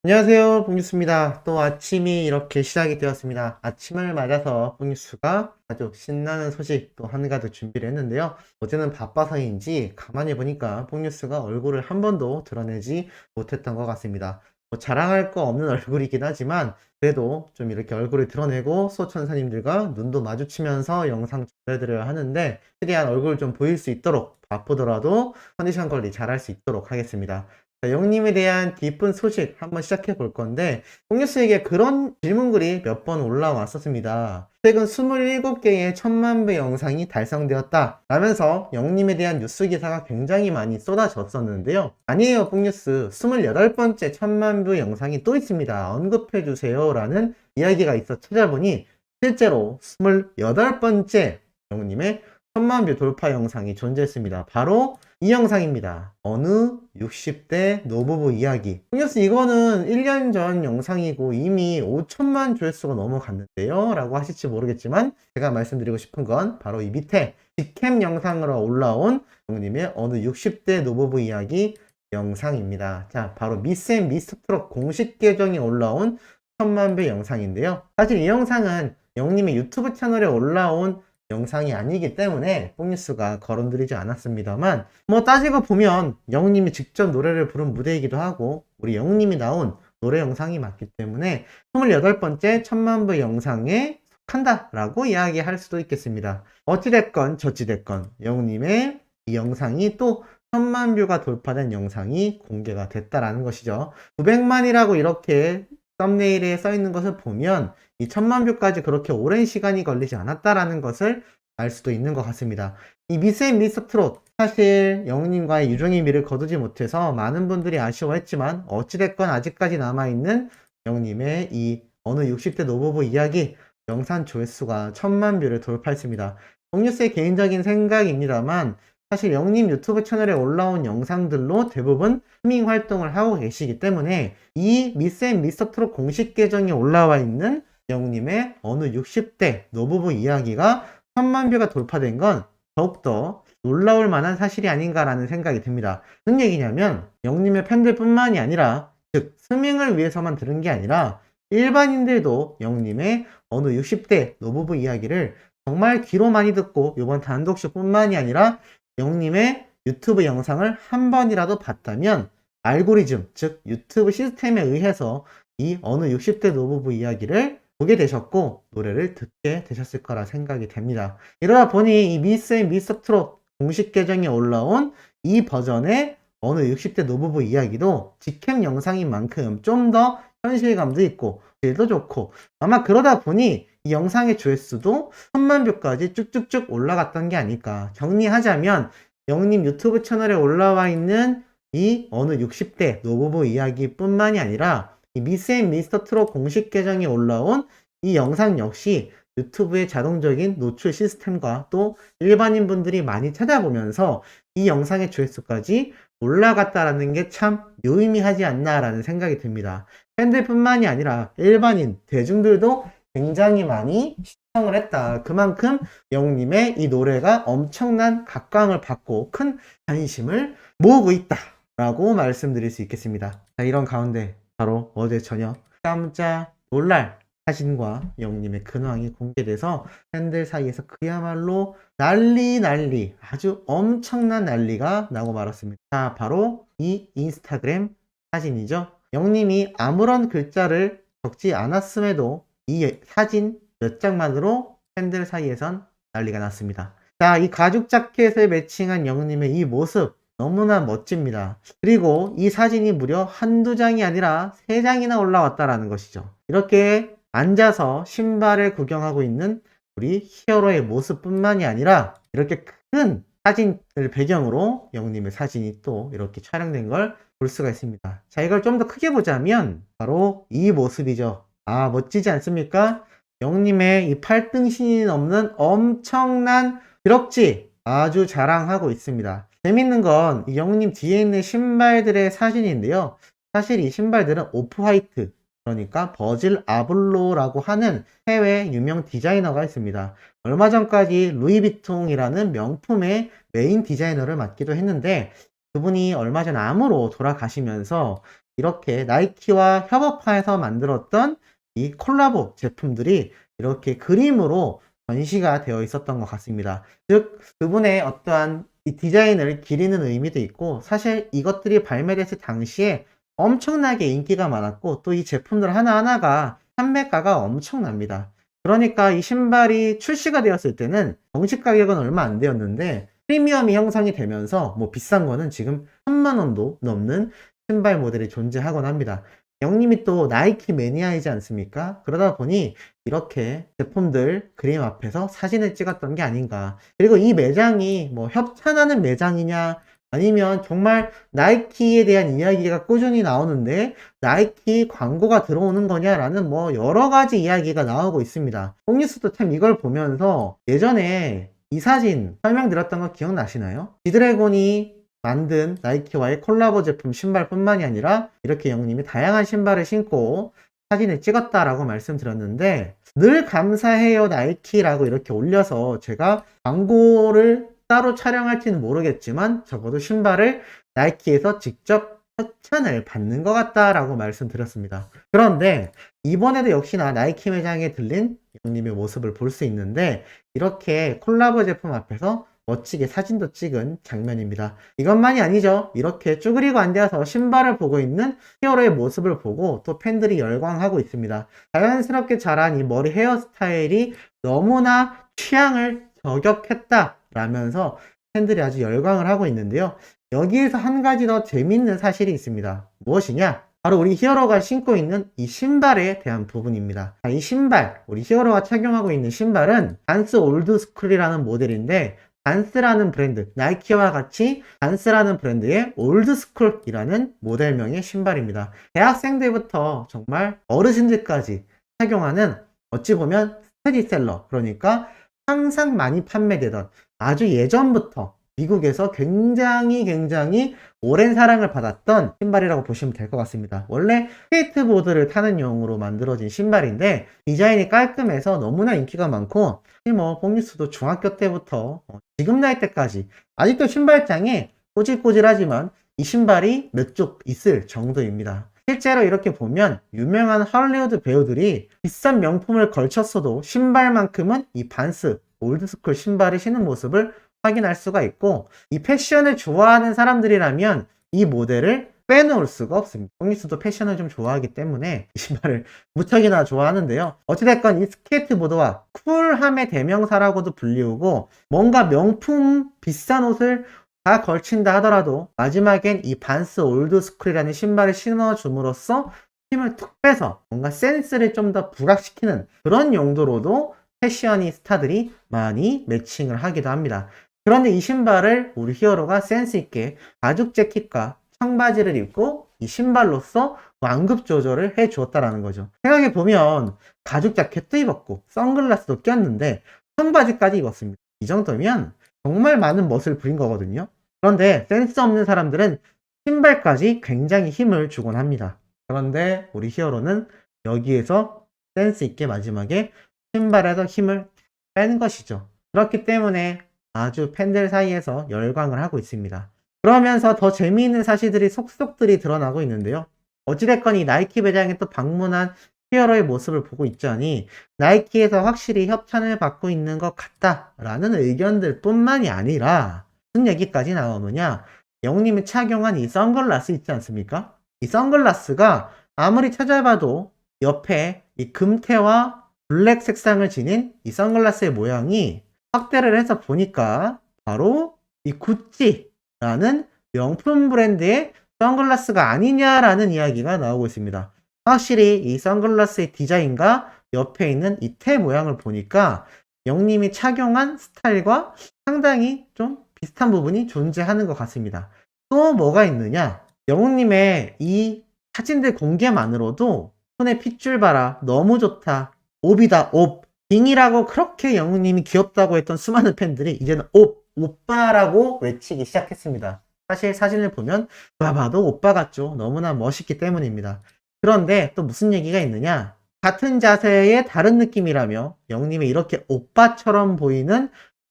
안녕하세요, 뽕뉴스입니다. 또 아침이 이렇게 시작이 되었습니다. 아침을 맞아서 뽕뉴스가 아주 신나는 소식 또 한가득 준비를 했는데요. 어제는 바빠서인지 가만히 보니까 뽕뉴스가 얼굴을 한 번도 드러내지 못했던 것 같습니다. 뭐 자랑할 거 없는 얼굴이긴 하지만 그래도 좀 이렇게 얼굴을 드러내고 소천사님들과 눈도 마주치면서 영상 전해드려야 하는데 최대한 얼굴 좀 보일 수 있도록 바쁘더라도 컨디션 관리 잘할 수 있도록 하겠습니다. 자, 영님에 대한 기쁜 소식 한번 시작해 볼 건데, 뽕뉴스에게 그런 질문글이 몇 번 올라왔었습니다. 최근 27개의 1000만 뷰 영상이 달성되었다 라면서 영님에 대한 뉴스 기사가 굉장히 많이 쏟아졌었는데요. 아니에요, 뽕뉴스. 28번째 1000만 뷰 영상이 또 있습니다. 언급해 주세요 라는 이야기가 있어 찾아보니 실제로 28번째 영님의 1000만 뷰 돌파 영상이 존재했습니다. 바로 이 영상입니다. 어느 60대 노부부 이야기. 뽕뉴스 이거는 1년 전 영상이고 이미 5천만 조회수가 넘어갔는데요 라고 하실지 모르겠지만 제가 말씀드리고 싶은 건 바로 이 밑에 직캠 영상으로 올라온 형님의 어느 60대 노부부 이야기 영상입니다. 자, 바로 미스앤 미스터트롯 공식 계정에 올라온 1000만 뷰 영상인데요. 사실 이 영상은 영님의 유튜브 채널에 올라온 영상이 아니기 때문에 뽕뉴스가 거론드리지 않았습니다만 뭐 따지고 보면 영님이 직접 노래를 부른 무대이기도 하고 우리 영님이 나온 노래 영상이 맞기 때문에 28번째 1000만 뷰 영상에 속한다 라고 이야기할 수도 있겠습니다. 어찌됐건 저찌됐건 영님의 이 영상이 또 1000만 뷰가 돌파된 영상이 공개가 됐다라는 것이죠. 900만이라고 이렇게 썸네일에 써 있는 것을 보면 이 1000만 뷰까지 그렇게 오랜 시간이 걸리지 않았다라는 것을 알 수도 있는 것 같습니다. 이 미스앤 미스터트롯 사실 영웅님과의 유종의 미를 거두지 못해서 많은 분들이 아쉬워했지만 어찌됐건 아직까지 남아있는 영웅님의 이 어느 60대 노부부 이야기 영상 조회수가 1000만 뷰를 돌파했습니다. 뽕뉴스의 개인적인 생각입니다만 사실 영님 유튜브 채널에 올라온 영상들로 대부분 스밍 활동을 하고 계시기 때문에 이 미스앤 미스터트롯 공식 계정에 올라와 있는 영님의 어느 60대 노부부 이야기가 1000만 뷰가 돌파된 건 더욱더 놀라울 만한 사실이 아닌가라는 생각이 듭니다. 무슨 얘기냐면 영님의 팬들뿐만이 아니라 즉 스밍을 위해서만 들은 게 아니라 일반인들도 영님의 어느 60대 노부부 이야기를 정말 귀로 많이 듣고 이번 단독쇼뿐만이 아니라 영님의 유튜브 영상을 한 번이라도 봤다면 알고리즘, 즉 유튜브 시스템에 의해서 이 어느 60대 노부부 이야기를 보게 되셨고 노래를 듣게 되셨을 거라 생각이 됩니다. 이러다 보니 이 미스 앤 미스터트롯 공식 계정에 올라온 이 버전의 어느 60대 노부부 이야기도 직캠 영상인 만큼 좀 더 현실감도 있고 질도 좋고 아마 그러다 보니 이 영상의 조회수도 1000만 뷰까지 쭉쭉쭉 올라갔던 게 아닐까. 정리하자면 영님 유튜브 채널에 올라와 있는 이 어느 60대 노부부 이야기뿐만이 아니라 이 미스 앤 미스터 트롯 공식 계정에 올라온 이 영상 역시 유튜브의 자동적인 노출 시스템과 또 일반인 분들이 많이 찾아보면서 이 영상의 조회수까지 올라갔다라는 게 참 유의미하지 않나라는 생각이 듭니다. 팬들뿐만이 아니라 일반인, 대중들도 굉장히 많이 시청을 했다. 그만큼 영님의 이 노래가 엄청난 각광을 받고 큰 관심을 모으고 있다. 라고 말씀드릴 수 있겠습니다. 자, 이런 가운데 바로 어제 저녁 깜짝 놀랄 사진과 영님의 근황이 공개돼서 팬들 사이에서 그야말로 난리 아주 엄청난 난리가 나고 말았습니다. 자, 바로 이 인스타그램 사진이죠. 영님이 아무런 글자를 적지 않았음에도 이 사진 몇 장만으로 팬들 사이에선 난리가 났습니다. 자, 이 가죽 자켓을 매칭한 영님의 이 모습 너무나 멋집니다. 그리고 이 사진이 무려 한두 장이 아니라 3장이나 올라왔다라는 것이죠. 이렇게 앉아서 신발을 구경하고 있는 우리 히어로의 모습뿐만이 아니라 이렇게 큰 사진을 배경으로 영님의 사진이 또 이렇게 촬영된 걸 볼 수가 있습니다. 자, 이걸 좀 더 크게 보자면 바로 이 모습이죠. 아, 멋지지 않습니까? 영님의 이 팔등신이 넘는 엄청난 기럭지 아주 자랑하고 있습니다. 재밌는 건 이 영님 뒤에 있는 신발들의 사진인데요. 사실 이 신발들은 오프화이트, 그러니까 버질 아블로라고 하는 해외 유명 디자이너가 있습니다. 얼마 전까지 루이비통이라는 명품의 메인 디자이너를 맡기도 했는데 그분이 얼마 전 암으로 돌아가시면서 이렇게 나이키와 협업하여서 만들었던 이 콜라보 제품들이 이렇게 그림으로 전시가 되어 있었던 것 같습니다. 즉, 그분의 어떠한 이 디자인을 기리는 의미도 있고, 사실 이것들이 발매됐을 당시에 엄청나게 인기가 많았고, 또 이 제품들 하나하나가 판매가가 엄청납니다. 그러니까 이 신발이 출시가 되었을 때는 정식 가격은 얼마 안 되었는데, 프리미엄이 형성이 되면서 뭐 비싼 거는 지금 3만 원도 넘는 신발 모델이 존재하곤 합니다. 영님이 또 나이키 매니아이지 않습니까? 그러다 보니 이렇게 제품들 그림 앞에서 사진을 찍었던 게 아닌가. 그리고 이 매장이 뭐 협찬하는 매장이냐, 아니면 정말 나이키에 대한 이야기가 꾸준히 나오는데 나이키 광고가 들어오는 거냐라는 뭐 여러 가지 이야기가 나오고 있습니다. 뽕뉴스도 참 이걸 보면서 예전에 이 사진 설명드렸던 거 기억나시나요? 지드래곤이 만든 나이키와의 콜라보 제품 신발뿐만이 아니라 이렇게 영님이 다양한 신발을 신고 사진을 찍었다라고 말씀드렸는데, 늘 감사해요 나이키라고 이렇게 올려서 제가 광고를 따로 촬영할지는 모르겠지만 적어도 신발을 나이키에서 직접 협찬을 받는 것 같다라고 말씀드렸습니다. 그런데 이번에도 역시나 나이키 매장에 들린 영님의 모습을 볼 수 있는데, 이렇게 콜라보 제품 앞에서 멋지게 사진도 찍은 장면입니다. 이것만이 아니죠. 이렇게 쭈그리고 앉아서 신발을 보고 있는 히어로의 모습을 보고 또 팬들이 열광하고 있습니다. 자연스럽게 자란 이 머리 헤어스타일이 너무나 취향을 저격했다 라면서 팬들이 아주 열광을 하고 있는데요. 여기에서 한 가지 더 재밌는 사실이 있습니다. 무엇이냐? 바로 우리 히어로가 신고 있는 이 신발에 대한 부분입니다. 이 신발, 우리 히어로가 착용하고 있는 신발은 반스 올드스쿨이라는 모델인데, 반스라는 브랜드, 나이키와 같이 반스라는 브랜드의 올드스쿨이라는 모델명의 신발입니다. 대학생들부터 정말 어르신들까지 착용하는, 어찌 보면 스테디셀러, 그러니까 항상 많이 판매되던, 아주 예전부터 미국에서 굉장히 오랜 사랑을 받았던 신발이라고 보시면 될 것 같습니다. 원래 스케이트보드를 타는 용으로 만들어진 신발인데 디자인이 깔끔해서 너무나 인기가 많고, 뭐 뽕뉴스도 중학교 때부터 지금 나이 때까지 아직도 신발장에 꼬질꼬질하지만 이 신발이 몇 쪽 있을 정도입니다. 실제로 이렇게 보면 유명한 할리우드 배우들이 비싼 명품을 걸쳤어도 신발만큼은 이 반스 올드스쿨 신발을 신는 모습을 확인할 수가 있고, 이 패션을 좋아하는 사람들이라면 이 모델을 빼놓을 수가 없습니다. 뽕뉴스도 패션을 좀 좋아하기 때문에 이 신발을 무척이나 좋아하는데요. 어찌됐건 이 스케이트보드와 쿨함의 대명사라고도 불리우고, 뭔가 명품 비싼 옷을 다 걸친다 하더라도 마지막엔 이 반스 올드스쿨이라는 신발을 신어줌으로써 힘을 툭 빼서 뭔가 센스를 좀 더 부각시키는 그런 용도로도 패셔니스타들이 많이 매칭을 하기도 합니다. 그런데 이 신발을 우리 히어로가 센스있게 가죽 재킷과 청바지를 입고 이 신발로서 완급 조절을 해 주었다라는 거죠. 생각해보면 가죽 자켓도 입었고 선글라스도 꼈는데 청바지까지 입었습니다. 이 정도면 정말 많은 멋을 부린 거거든요. 그런데 센스 없는 사람들은 신발까지 굉장히 힘을 주곤 합니다. 그런데 우리 히어로는 여기에서 센스 있게 마지막에 신발에서 힘을 뺀 것이죠. 그렇기 때문에 아주 팬들 사이에서 열광을 하고 있습니다. 그러면서 더 재미있는 사실들이 속속들이 드러나고 있는데요. 어찌됐건 이 나이키 매장에 또 방문한 히어로의 모습을 보고 있자니 나이키에서 확실히 협찬을 받고 있는 것 같다라는 의견들 뿐만이 아니라 무슨 얘기까지 나오느냐, 영님이 착용한 이 선글라스 있지 않습니까? 이 선글라스가 아무리 찾아봐도 옆에 이 금태와 블랙 색상을 지닌 이 선글라스의 모양이 확대를 해서 보니까 바로 이 구찌라는 명품 브랜드의 선글라스가 아니냐라는 이야기가 나오고 있습니다. 확실히 이 선글라스의 디자인과 옆에 있는 이 테 모양을 보니까 영님이 착용한 스타일과 상당히 좀 비슷한 부분이 존재하는 것 같습니다. 또 뭐가 있느냐, 영웅님의 이 사진들 공개만으로도 손에 핏줄 봐라, 너무 좋다, 옵이다, 옵. 빙이라고 그렇게 영웅님이 귀엽다고 했던 수많은 팬들이 이제는 옵, 오빠라고 외치기 시작했습니다. 사실 사진을 보면 누가 봐도 오빠 같죠. 너무나 멋있기 때문입니다. 그런데 또 무슨 얘기가 있느냐, 같은 자세의 다른 느낌이라며 영웅님이 이렇게 오빠처럼 보이는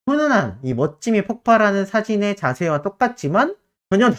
훈훈한 이 멋짐이 폭발하는 사진의 자세와 똑같지만 전혀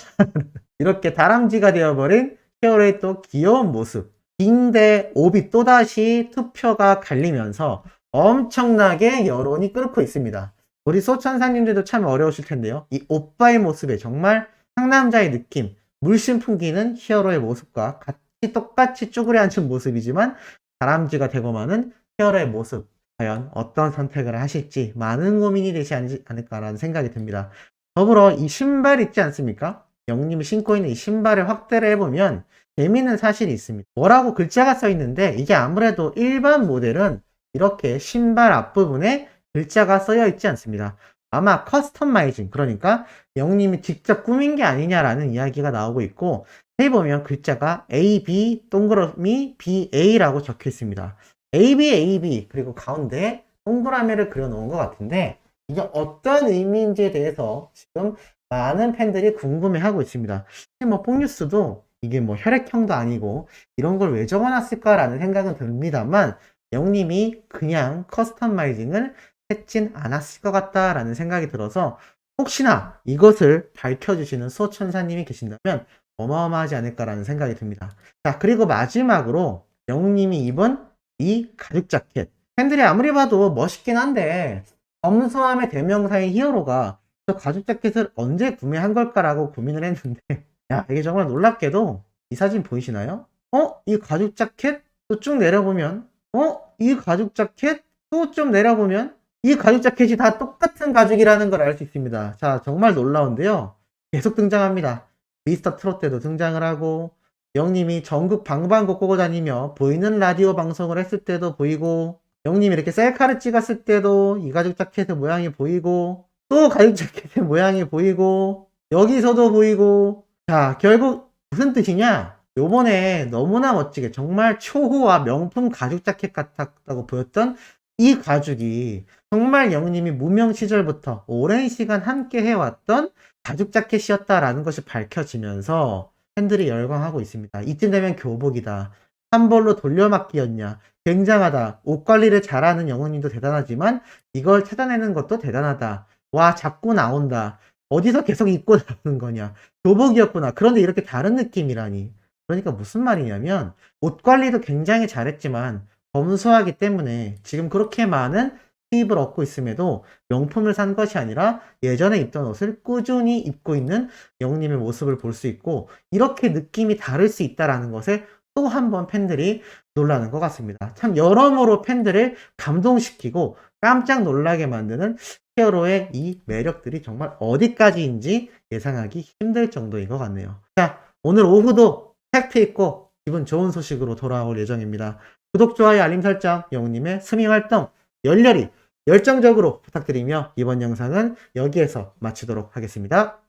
이렇게 다람쥐가 되어버린 히어로의 또 귀여운 모습, 빙대 오비 또다시 투표가 갈리면서 엄청나게 여론이 끓고 있습니다. 우리 소천사님들도 참 어려우실 텐데요. 이 오빠의 모습에 정말 상남자의 느낌, 물씬 풍기는 히어로의 모습과 같이 똑같이 쭈그려 앉은 모습이지만 다람쥐가 되고 마는 히어로의 모습, 과연 어떤 선택을 하실지 많은 고민이 되지 않을까라는 생각이 듭니다. 더불어 이 신발 있지 않습니까? 영님이 신고 있는 이 신발을 확대를 해보면 재미있는 사실이 있습니다. 뭐라고 글자가 써 있는데 이게 아무래도 일반 모델은 이렇게 신발 앞부분에 글자가 쓰여 있지 않습니다. 아마 커스터마이징, 그러니까 영님이 직접 꾸민 게 아니냐라는 이야기가 나오고 있고, 해보면 글자가 AB 동그라미 BA라고 적혀 있습니다. AB 그리고 가운데에 동그라미를 그려 놓은 것 같은데 이게 어떤 의미인지에 대해서 지금 많은 팬들이 궁금해하고 있습니다. 뭐 폭뉴스도 이게 뭐 혈액형도 아니고 이런 걸 왜 적어놨을까라는 생각은 듭니다만 영님이 그냥 커스터마이징을 했진 않았을 것 같다라는 생각이 들어서 혹시나 이것을 밝혀주시는 수호천사님이 계신다면 어마어마하지 않을까라는 생각이 듭니다. 자, 그리고 마지막으로 영님이 입은 이 가죽 자켓. 팬들이 아무리 봐도 멋있긴 한데 검소함의 대명사인 히어로가 저 가죽 자켓을 언제 구매한 걸까라고 고민을 했는데 야, 이게 정말 놀랍게도 이 사진 보이시나요? 이 가죽 자켓 또 쭉 내려보면 이 가죽 자켓 또 좀 내려보면 이 가죽 자켓이 다 똑같은 가죽이라는 걸 알 수 있습니다. 자, 정말 놀라운데요. 계속 등장합니다. 미스터 트롯 때도 등장을 하고 영님이 전국 방방곡곡 꼬고 다니며 보이는 라디오 방송을 했을 때도 보이고 영님이 이렇게 셀카를 찍었을 때도 이 가죽 자켓의 모양이 보이고 또 가죽 자켓의 모양이 보이고 여기서도 보이고 자, 결국 무슨 뜻이냐? 요번에 너무나 멋지게 정말 초호화 명품 가죽 자켓 같았다고 보였던 이 가죽이 정말 영님이 무명 시절부터 오랜 시간 함께 해왔던 가죽 자켓이었다라는 것이 밝혀지면서 팬들이 열광하고 있습니다. 이쯤 되면 교복이다. 한 벌로 돌려막기였냐. 굉장하다. 옷 관리를 잘하는 영웅님도 대단하지만 이걸 찾아내는 것도 대단하다. 와, 자꾸 나온다. 어디서 계속 입고 나오는 거냐. 교복이었구나. 그런데 이렇게 다른 느낌이라니. 그러니까 무슨 말이냐면 옷 관리도 굉장히 잘했지만 검소하기 때문에 지금 그렇게 많은 수입을 얻고 있음에도 명품을 산 것이 아니라 예전에 입던 옷을 꾸준히 입고 있는 영웅님의 모습을 볼 수 있고 이렇게 느낌이 다를 수 있다는 것에 또 한 번 팬들이 놀라는 것 같습니다. 참 여러모로 팬들을 감동시키고 깜짝 놀라게 만드는 히어로의 이 매력들이 정말 어디까지인지 예상하기 힘들 정도인 것 같네요. 자, 오늘 오후도 팩트 있고 기분 좋은 소식으로 돌아올 예정입니다. 구독, 좋아요, 알림 설정, 영웅님의 스밍 활동 열렬히 열정적으로 부탁드리며 이번 영상은 여기에서 마치도록 하겠습니다.